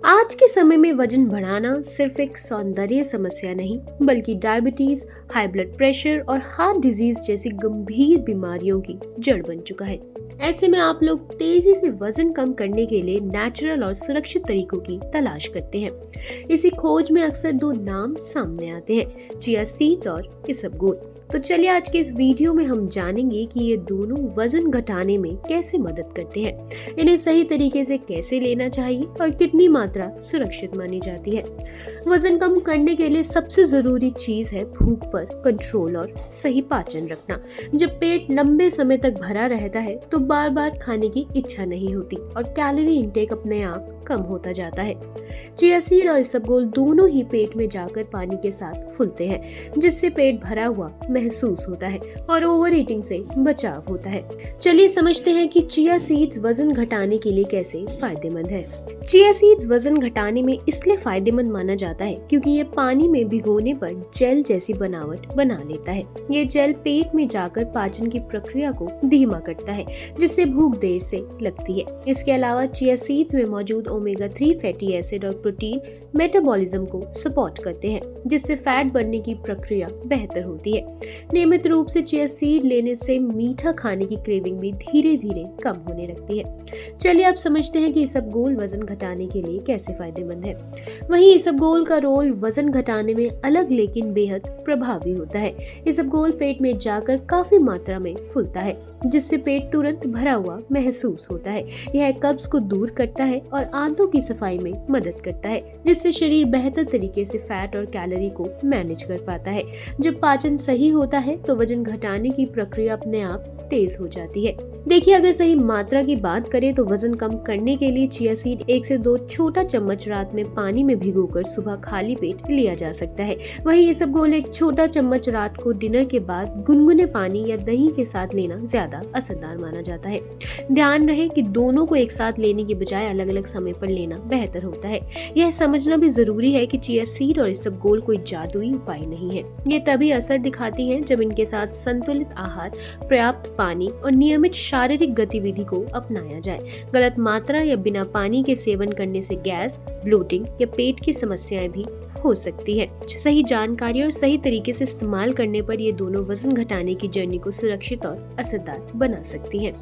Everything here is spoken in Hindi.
आज के समय में वजन बढ़ाना सिर्फ एक सौंदर्य समस्या नहीं, बल्कि डायबिटीज, हाई ब्लड प्रेशर और हार्ट डिजीज जैसी गंभीर बीमारियों की जड़ बन चुका है। ऐसे में आप लोग तेजी से वजन कम करने के लिए नेचुरल और सुरक्षित तरीकों की तलाश करते हैं। इसी खोज में अक्सर दो नाम सामने आते हैं, चिया सीड्स और इसबगोल। तो चलिए आज के इस वीडियो में हम जानेंगे कि ये दोनों वजन घटाने में कैसे मदद करते हैं, इन्हें सही तरीके से कैसे लेना चाहिए और कितनी मात्रा सुरक्षित मानी जाती है। वजन कम करने के लिए सबसे जरूरी चीज है भूख पर कंट्रोल और सही पाचन रखना। जब पेट लंबे समय तक भरा रहता है तो बार बार खाने की इच्छा नहीं होती और कैलोरी इंटेक अपने आप कम होता जाता है। चिया सीड और इसबगोल दोनों ही पेट में जाकर पानी के साथ फूलते हैं, जिससे पेट भरा हुआ महसूस होता है और ओवर ईटिंग से बचाव होता है। चलिए समझते हैं कि चिया सीड्स वजन घटाने के लिए कैसे फायदेमंद है। चिया सीड्स वजन घटाने में इसलिए फायदेमंद माना जाता है क्योंकि ये पानी में भिगोने पर जेल जैसी बनावट बना लेता है। ये जेल पेट में जाकर पाचन की प्रक्रिया को धीमा करता है, जिससे भूख देर से लगती है। इसके अलावा चिया सीड्स में मौजूद ओमेगा 3 फैटी एसिड और प्रोटीन मेटाबॉलिज्म को सपोर्ट करते हैं, जिससे फैट बनने की प्रक्रिया बेहतर होती है। नियमित रूप से चिया सीड लेने से मीठा खाने की क्रेविंग भी धीरे धीरे कम होने लगती है। चलिए अब समझते हैं कि इसबगोल वजन घटाने के लिए कैसे फायदेमंद है। वहीं इसबगोल का रोल वजन घटाने में अलग लेकिन बेहद प्रभावी होता है। इसबगोल पेट में जाकर काफी मात्रा में फूलता है, जिससे पेट तुरंत भरा हुआ महसूस होता है। यह कब्ज को दूर करता है और आंतों की सफाई में मदद करता है, जिससे शरीर बेहतर तरीके से फैट और कैलोरी को मैनेज कर पाता है। जब पाचन सही होता है तो वजन घटाने की प्रक्रिया अपने आप तेज हो जाती है। देखिए, अगर सही मात्रा की बात करें तो वजन कम करने के लिए चिया सीड 1 से 2 छोटा चम्मच रात में पानी में भिगोकर सुबह खाली पेट लिया जा सकता है। वहीं इसबगोल 1 छोटा चम्मच रात को डिनर के बाद गुनगुने पानी या दही के साथ लेना ज्यादा असरदार माना जाता है। ध्यान रहे कि दोनों को एक साथ लेने की बजाय अलग अलग समय पर लेना बेहतर होता है। यह समझना भी जरूरी है कि चिया सीड और इसबगोल कोई जादुई उपाय नहीं है। ये तभी असर दिखाती हैं जब इनके साथ संतुलित आहार, पर्याप्त पानी और नियमित शारीरिक गतिविधि को अपनाया जाए। गलत मात्रा या बिना पानी के सेवन करने से गैस, ब्लोटिंग या पेट की समस्याएं भी हो सकती है। सही जानकारी और सही तरीके से इस्तेमाल करने पर ये दोनों वजन घटाने की जर्नी को सुरक्षित और असरदार बना सकती हैं।